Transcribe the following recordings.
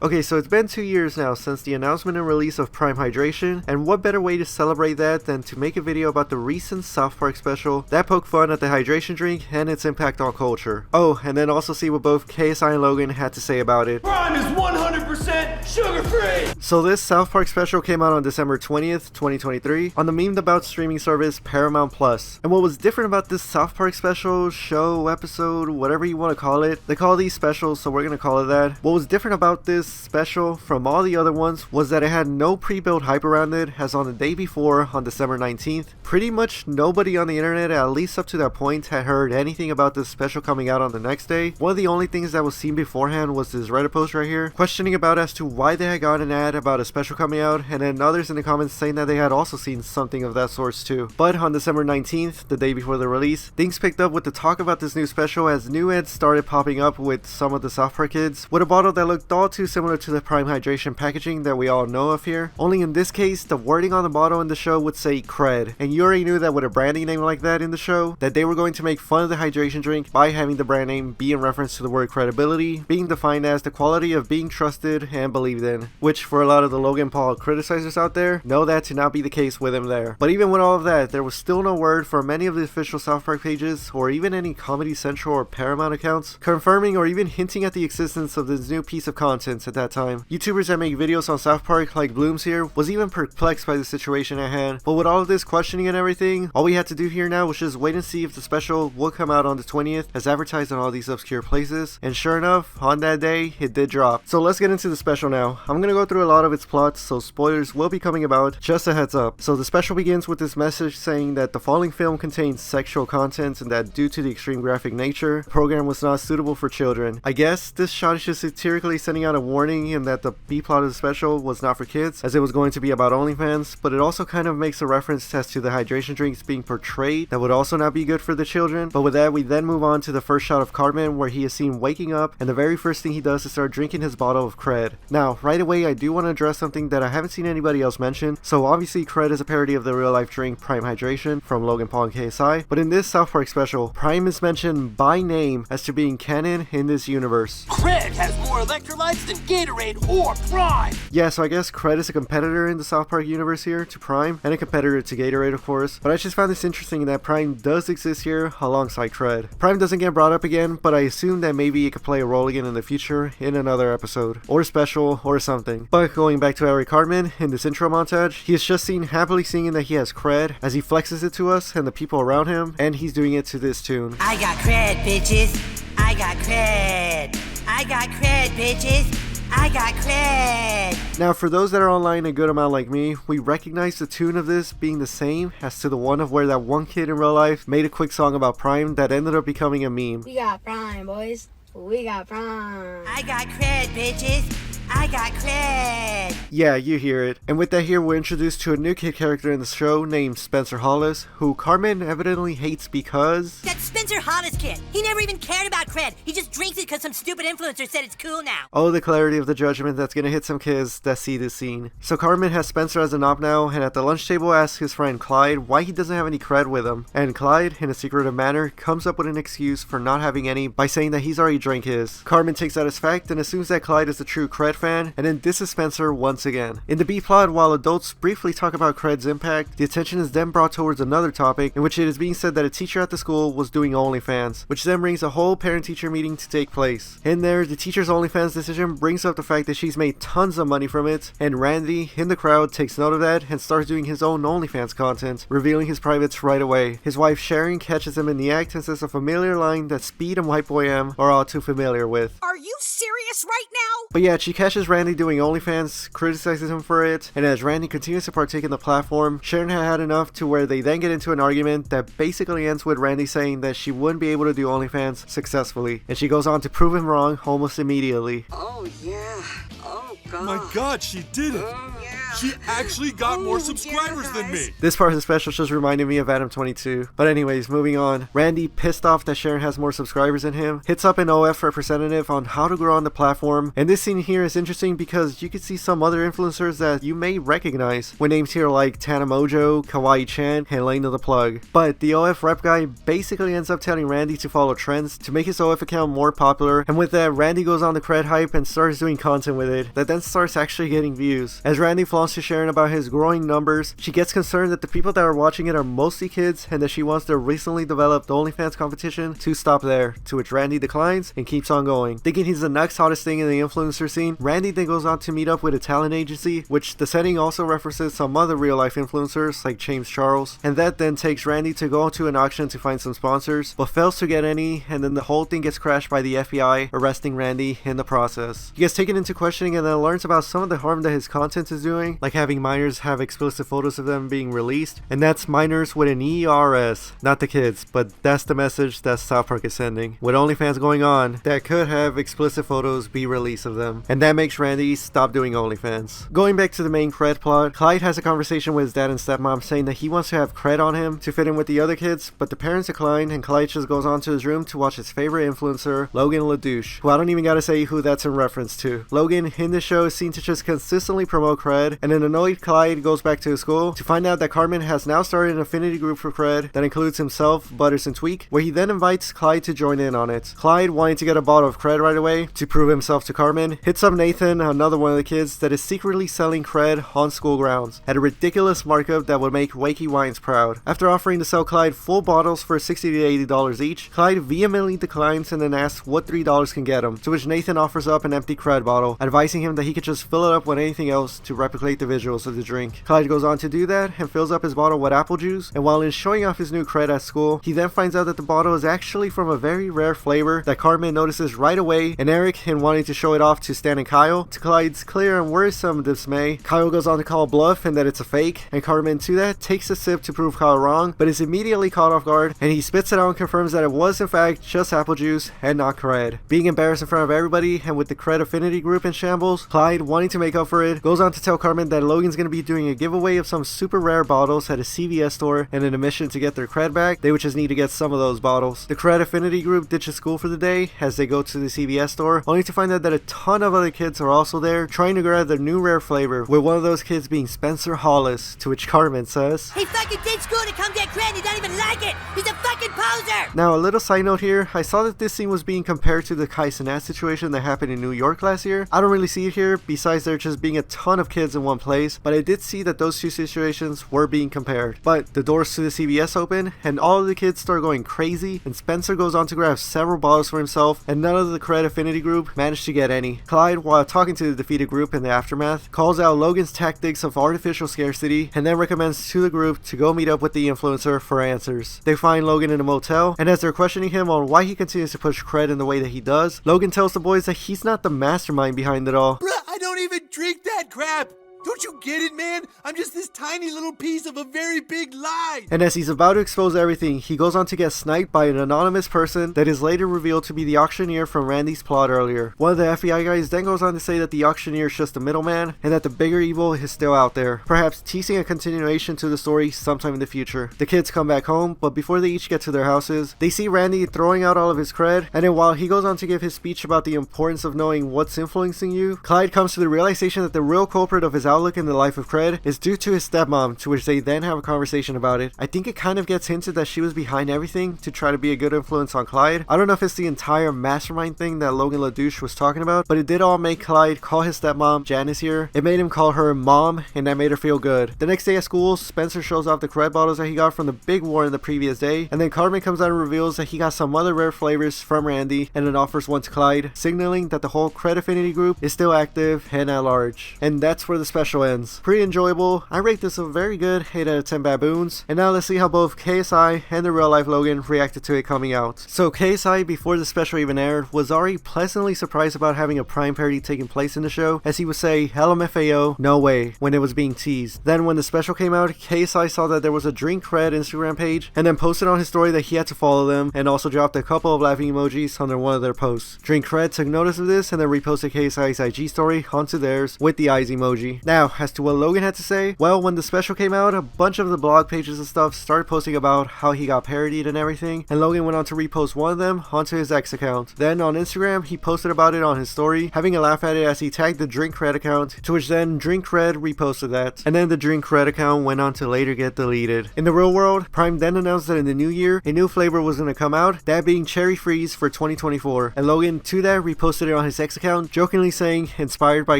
Okay, so it's been 2 years now since the announcement and release of Prime Hydration, and what better way to celebrate that than to make a video about the recent South Park special that poked fun at the hydration drink and its impact on culture. Oh, and then also see what both KSI and Logan had to say about it. Prime is 100% sugar-free! So this South Park special came out on December 20th, 2023 on the memed about streaming service Paramount Plus. And what was different about this South Park special, show, episode, whatever you want to call it, they call these specials, so we're gonna call it that. What was different about this special from all the other ones was that it had no pre-built hype around it, as on the day before, on December 19th, pretty much nobody on the internet, at least up to that point, had heard anything about this special coming out on the next day. One of the only things that was seen beforehand was this Reddit post right here, questioning about as to why they had got an ad about a special coming out, and then others in the comments saying that they had also seen something of that source too. But on December 19th, the day before the release, things picked up with the talk about this new special as new ads started popping up with some of the South Park kids, with a bottle that looked all too similar to the Prime Hydration packaging that we all know of here. Only in this case, the wording on the bottle in the show would say Cred, and you already knew that with a branding name like that in the show, that they were going to make fun of the hydration drink by having the brand name be in reference to the word credibility, being defined as the quality of being trusted and believed in, which for a lot of the Logan Paul criticizers out there, know that to not be the case with him there. But even with all of that, there was still no word from many of the official South Park pages, or even any Comedy Central or Paramount accounts, confirming or even hinting at the existence of this new piece of content at that time. YouTubers that make videos on South Park, like Blooms here, was even perplexed by the situation at hand. But with all of this questioning and everything, all we had to do here now was just wait and see if the special will come out on the 20th, as advertised on all these obscure places. And sure enough, on that day, it did drop. So let's get into the special now. I'm gonna go through a lot of its plots, so spoilers will be coming about, just a heads up. So the special begins with this message saying that the following film contains sexual content and that due to the extreme graphic nature, the program was not suitable for children. I guess this shot is just satirically sending out a warning and that the B-plot of the special was not for kids, as it was going to be about OnlyFans, but it also kind of makes a reference as to the hydration drinks being portrayed that would also not be good for the children. But with that, we then move on to the first shot of Cartman, where he is seen waking up, and the very first thing he does is start drinking his bottle of Cred. Now, right away, I do want to address something that I haven't seen anybody else mention. So obviously, Cred is a parody of the real-life drink Prime Hydration from Logan Paul and KSI, but in this South Park special, Prime is mentioned by name as to being canon in this universe. Cred has more electrolytes than Gatorade or Prime! Yeah, so I guess Cred is a competitor in the South Park universe here to Prime, and a competitor to Gatorade, of course, but I just found this interesting that Prime does exist here alongside Cred. Prime doesn't get brought up again, but I assume that maybe it could play a role again in the future in another episode, or special, or something. But going back to Eric Cartman, in this intro montage, he is just seen happily singing that he has Cred as he flexes it to us and the people around him, and he's doing it to this tune. I got Cred, bitches. I got Cred. I got Cred, bitches. I got Cred! Now, for those that are online a good amount like me, we recognize the tune of this being the same as to the one of where that one kid in real life made a quick song about Prime that ended up becoming a meme. We got Prime, boys. We got Prime. I got Cred, bitches. I got Cred! Yeah, you hear it. And with that here, we're introduced to a new kid character in the show named Spencer Hollis, who Cartman evidently hates because... That Spencer Hollis kid! He never even cared about Cred! He just drinks it because some stupid influencer said it's cool now! Oh, the clarity of the judgment that's gonna hit some kids that see this scene. So Cartman has Spencer as an op now, and at the lunch table asks his friend Clyde why he doesn't have any Cred with him. And Clyde, in a secretive manner, comes up with an excuse for not having any by saying that he's already drank his. Cartman takes that as fact and assumes that Clyde is the true Cred fan, and then disses Spencer once again. In the B-plot, while adults briefly talk about Cred's impact, the attention is then brought towards another topic in which it is being said that a teacher at the school was doing OnlyFans, which then brings a whole parent-teacher meeting to take place. In there, the teacher's OnlyFans decision brings up the fact that she's made tons of money from it, and Randy, in the crowd, takes note of that and starts doing his own OnlyFans content, revealing his privates right away. His wife Sharon catches him in the act and says a familiar line that Speed and White Boy M are all too familiar with. Are you serious right now? But yeah, she catches Randy doing OnlyFans, criticizes him for it, and as Randy continues to partake in the platform, Sharon had enough to where they then get into an argument that basically ends with Randy saying that she wouldn't be able to do OnlyFans successfully, and she goes on to prove him wrong almost immediately. Oh yeah, oh god. My god, she did it! Yeah. She actually got more subscribers than me! This part of the special just reminded me of Adam 22. But anyways, moving on. Randy, pissed off that Sharon has more subscribers than him, hits up an OF representative on how to grow on the platform, and this scene here is interesting because you can see some other influencers that you may recognize with names here like Tana Mojo, Kawaii Chan, and Lena the Plug. But the OF rep guy basically ends up telling Randy to follow trends to make his OF account more popular, and with that, Randy goes on the Cred hype and starts doing content with it that then starts actually getting views. As Randy flaunts to Sharon about his growing numbers, she gets concerned that the people that are watching it are mostly kids and that she wants their recently developed OnlyFans competition to stop there, to which Randy declines and keeps on going. Thinking he's the next hottest thing in the influencer scene, Randy then goes on to meet up with a talent agency, which the setting also references some other real life influencers like James Charles, and that then takes Randy to go to an auction to find some sponsors, but fails to get any, and then the whole thing gets crashed by the FBI, arresting Randy in the process. He gets taken into questioning and then learns about some of the harm that his content is doing, like having minors have explicit photos of them being released, and that's minors with an ERS, not the kids, but that's the message that South Park is sending. With OnlyFans going on, that could have explicit photos be released of them, and that makes Randy stop doing OnlyFans. Going back to the main Cred plot, Clyde has a conversation with his dad and stepmom saying that he wants to have Cred on him to fit in with the other kids, but the parents decline, and Clyde just goes on to his room to watch his favorite influencer, Logan LaDouche, who I don't even gotta say who that's in reference to. Logan in this show is seen to just consistently promote Cred, and an annoyed Clyde goes back to his school to find out that Carmen has now started an affinity group for Cred that includes himself, Butters, and Tweak, where he then invites Clyde to join in on it. Clyde, wanting to get a bottle of Cred right away to prove himself to Carmen, hits up Nathan, another one of the kids that is secretly selling Cred on school grounds at a ridiculous markup that would make Wakey Wines proud. After offering to sell Clyde full bottles for $60 to $80 each, Clyde vehemently declines and then asks what $3 can get him, to which Nathan offers up an empty Cred bottle, advising him that he could just fill it up with anything else to replicate the visuals of the drink. Clyde goes on to do that and fills up his bottle with apple juice, and while in showing off his new Cred at school, he then finds out that the bottle is actually from a very rare flavor that Carmen notices right away, and Eric, in wanting to show it off to Stan and Kyle, to Clyde's clear and worrisome dismay, Kyle goes on to call bluff and that it's a fake, and Carmen to that takes a sip to prove Kyle wrong, but is immediately caught off guard, and he spits it out and confirms that it was in fact just apple juice and not Cred. Being embarrassed in front of everybody, and with the Cred affinity group in shambles, Clyde, wanting to make up for it, goes on to tell Carmen that Logan's going to be doing a giveaway of some super rare bottles at a CVS store, and in a mission to get their Cred back, they would just need to get some of those bottles. The Cred affinity group ditches school for the day as they go to the CVS store, only to find out that a ton of other kids are also there trying to grab their new rare flavor, with one of those kids being Spencer Hollis, to which Carmen says, He fucking did school to come get Cred, he don't even like it! He's a fucking poser! Now, a little side note here, I saw that this scene was being compared to the Kai Cenat situation that happened in New York last year. I don't really see it here, besides there just being a ton of kids in one place, but I did see that those two situations were being compared. But the doors to the CVS open, and all of the kids start going crazy, and Spencer goes on to grab several bottles for himself, and none of the Cred affinity group managed to get any. Clyde, while talking to the defeated group in the aftermath, calls out Logan's tactics of artificial scarcity, and then recommends to the group to go meet up with the influencer for answers. They find Logan in a motel, and as they're questioning him on why he continues to push Cred in the way that he does, Logan tells the boys that he's not the mastermind behind it all. Bruh, I don't even drink that crap. Don't you get it, man? I'm just this tiny little piece of a very big lie. And as he's about to expose everything, he goes on to get sniped by an anonymous person that is later revealed to be the auctioneer from Randy's plot earlier. One of the FBI guys then goes on to say that the auctioneer is just a middleman and that the bigger evil is still out there, perhaps teasing a continuation to the story sometime in the future. The kids come back home, but before they each get to their houses, they see Randy throwing out all of his Cred, and then while he goes on to give his speech about the importance of knowing what's influencing you, Clyde comes to the realization that the real culprit of his outlook in the life of Cred is due to his stepmom, to which they then have a conversation about it. I think it kind of gets hinted that she was behind everything to try to be a good influence on Clyde. I don't know if it's the entire mastermind thing that Logan LaDouche was talking about, but it did all make Clyde call his stepmom, Janice here. It made him call her mom, and that made her feel good. The next day at school, Spencer shows off the Cred bottles that he got from the big war in the previous day, and then Carmen comes out and reveals that he got some other rare flavors from Randy, and then offers one to Clyde, signaling that the whole Cred affinity group is still active and at large. And that's where the special ends. Pretty enjoyable. I rate this a very good 8 out of 10 baboons. And now let's see how both KSI and the real life Logan reacted to it coming out. So KSI, before the special even aired, was already pleasantly surprised about having a prime parody taking place in the show, as he would say LMFAO, no way, when it was being teased. Then when the special came out, KSI saw that there was a Drink Cred Instagram page, and then posted on his story that he had to follow them, and also dropped a couple of laughing emojis under one of their posts. Drink Cred took notice of this and then reposted KSI's IG story onto theirs with the eyes emoji. Now, as to what Logan had to say, well, when the special came out, a bunch of the blog pages and stuff started posting about how he got parodied and everything, and Logan went on to repost one of them onto his X account. Then on Instagram, he posted about it on his story, having a laugh at it as he tagged the Drink Cred account, to which then Drink Cred reposted that, and then the Drink Cred account went on to later get deleted. In the real world, Prime then announced that in the new year, a new flavor was going to come out, that being Cherry Freeze for 2024, and Logan to that reposted it on his X account, jokingly saying, inspired by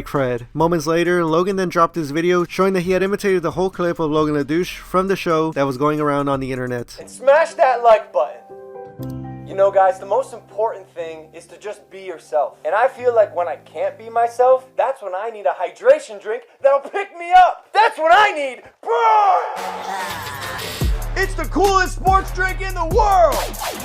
Cred. Moments later, Logan then dropped this video showing that he had imitated the whole clip of Logan LaDouche from the show that was going around on the internet. And smash that like button. You know guys, the most important thing is to just be yourself. And I feel like when I can't be myself, that's when I need a hydration drink that'll pick me up. That's what I need. Prime! It's the coolest sports drink in the world.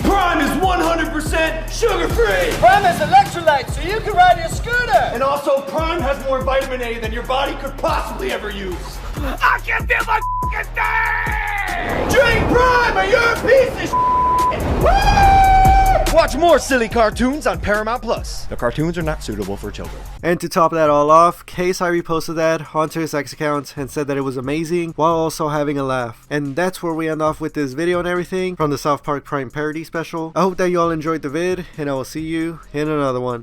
Prime is 100% sugar-free. Prime has electrolytes so you can ride your scooter. And also Prime has more vitamin A than your body could possibly ever use. I can feel my f***ing thing! Drink Prime or you're a piece of shit! Woo! Watch more silly cartoons on Paramount Plus. The cartoons are not suitable for children. And to top that all off, KSI reposted that onto his X account and said that it was amazing while also having a laugh. And that's where we end off with this video and everything from the South Park Prime parody special. I hope that you all enjoyed the vid, and I will see you in another one.